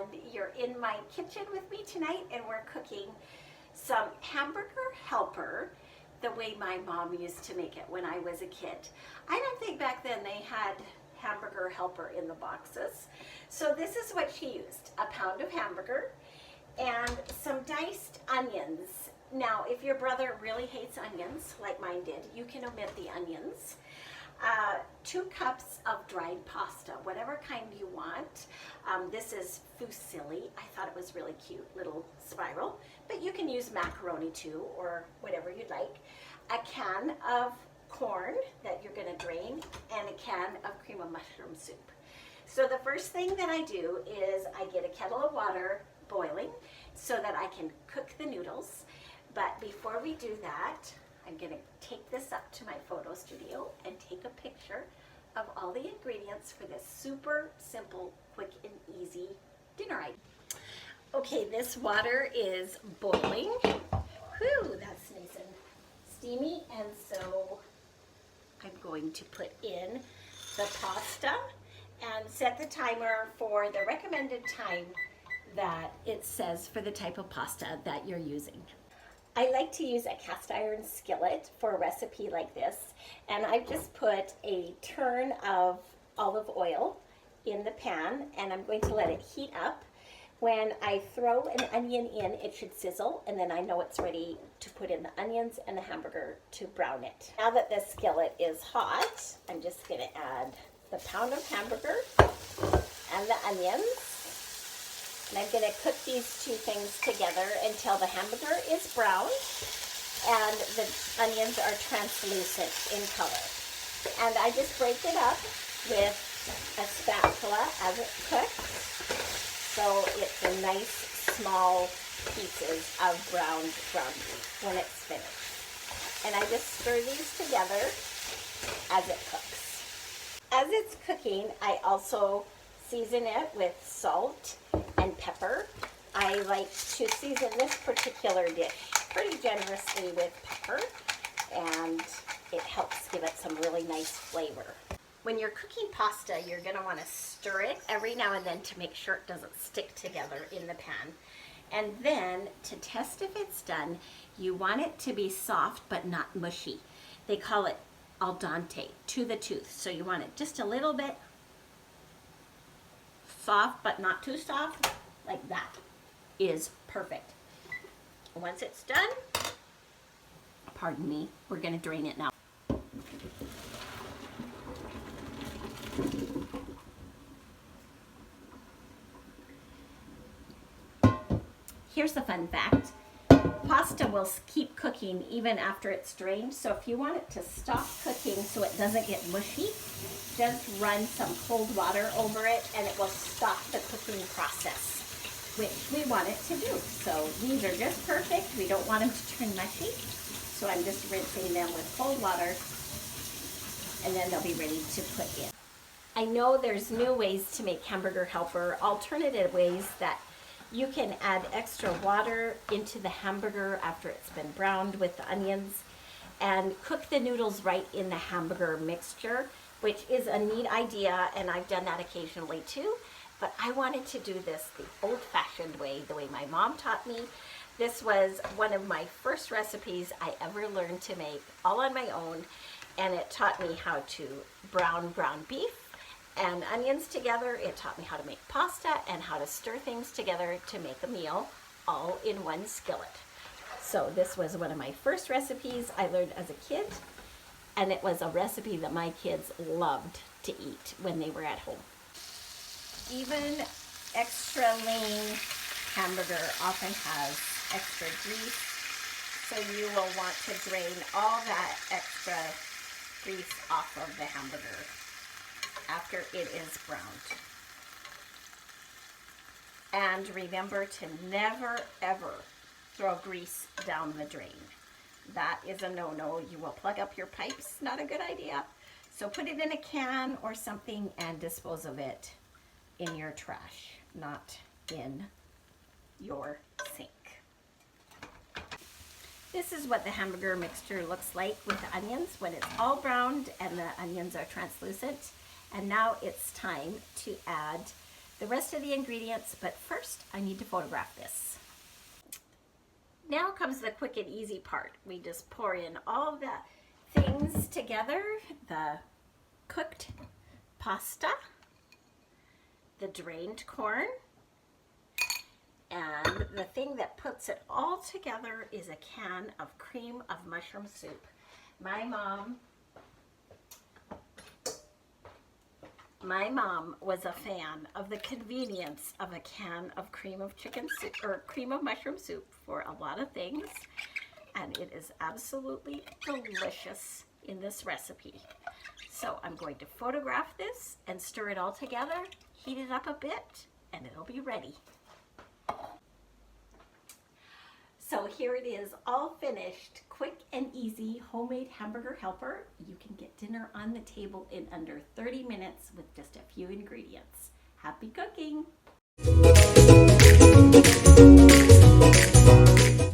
and you're in my kitchen with me tonight, and we're cooking some hamburger helper the way my mom used to make it when I was a kid. I don't think back then they had hamburger helper in the boxes. So this is what she used: a pound of hamburger and some diced onions. Now, if your brother really hates onions, like mine did, you can omit the onions. 2 cups of dried pasta, whatever kind you want. This is fusilli. I thought it was really cute, little spiral, but you can use macaroni too, or whatever you'd like. A can of corn that you're gonna drain, and a can of cream of mushroom soup. So the first thing that I do is I get a kettle of water boiling so that I can cook the noodles. But before we do that, I'm gonna take this up to my photo studio and take a picture of all the ingredients for this super simple, quick and easy dinner item. Okay, this water is boiling. Whew, that's nice and steamy. And so I'm going to put in the pasta and set the timer for the recommended time that it says for the type of pasta that you're using. I like to use a cast iron skillet for a recipe like this, and I've just put a turn of olive oil in the pan, and I'm going to let it heat up. When I throw an onion in, it should sizzle, and then I know it's ready to put in the onions and the hamburger to brown it. Now that the skillet is hot, I'm just going to add the pound of hamburger and the onions. And I'm going to cook these 2 things together until the hamburger is brown and the onions are translucent in color. And I just break it up with a spatula as it cooks, so it's a nice small pieces of ground beef when it's finished. And I just stir these together as it cooks. As it's cooking, I also season it with salt and pepper. I like to season this particular dish pretty generously with pepper, and it helps give it some really nice flavor. When you're cooking pasta, you're going to want to stir it every now and then to make sure it doesn't stick together in the pan. And then to test if it's done, you want it to be soft but not mushy. They call it al dente, to the tooth. So you want it just a little bit soft but not too soft. Like that is perfect. Once it's done, pardon me, we're going to drain it now. Here's the fun fact. Pasta will keep cooking even after it's drained, so if you want it to stop cooking so it doesn't get mushy, just run some cold water over it and it will stop the cooking process, which we want it to do. So these are just perfect. We don't want them to turn mushy, so I'm just rinsing them with cold water, and then they'll be ready to put in. I know there's new ways to make hamburger helper, alternative ways that you can add extra water into the hamburger after it's been browned with the onions and cook the noodles right in the hamburger mixture, which is a neat idea, and I've done that occasionally too. But I wanted to do this the old-fashioned way, the way my mom taught me. This was one of my first recipes I ever learned to make all on my own, and it taught me how to brown ground beef and onions together. It taught me how to make pasta and how to stir things together to make a meal all in one skillet. So this was one of my first recipes I learned as a kid, and it was a recipe that my kids loved to eat when they were at home. Even extra lean hamburger often has extra grease, so you will want to drain all that extra grease off of the hamburger after it is browned. And remember to never ever throw grease down the drain. That is a no-no. You will plug up your pipes. Not a good idea. So put it in a can or something and dispose of it in your trash, not in your sink. This is what the hamburger mixture looks like with the onions when it's all browned and the onions are translucent. And now it's time to add the rest of the ingredients, but first I need to photograph this. Now comes the quick and easy part. We just pour in all the things together, the cooked pasta, the drained corn, and the thing that puts it all together is a can of cream of mushroom soup. My mom was a fan of the convenience of a can of cream of chicken soup or cream of mushroom soup for a lot of things, and it is absolutely delicious in this recipe. So I'm going to photograph this and stir it all together, heat it up a bit, and it'll be ready. So here it is, all finished, quick and easy homemade hamburger helper. You can get dinner on the table in under 30 minutes with just a few ingredients. Happy cooking!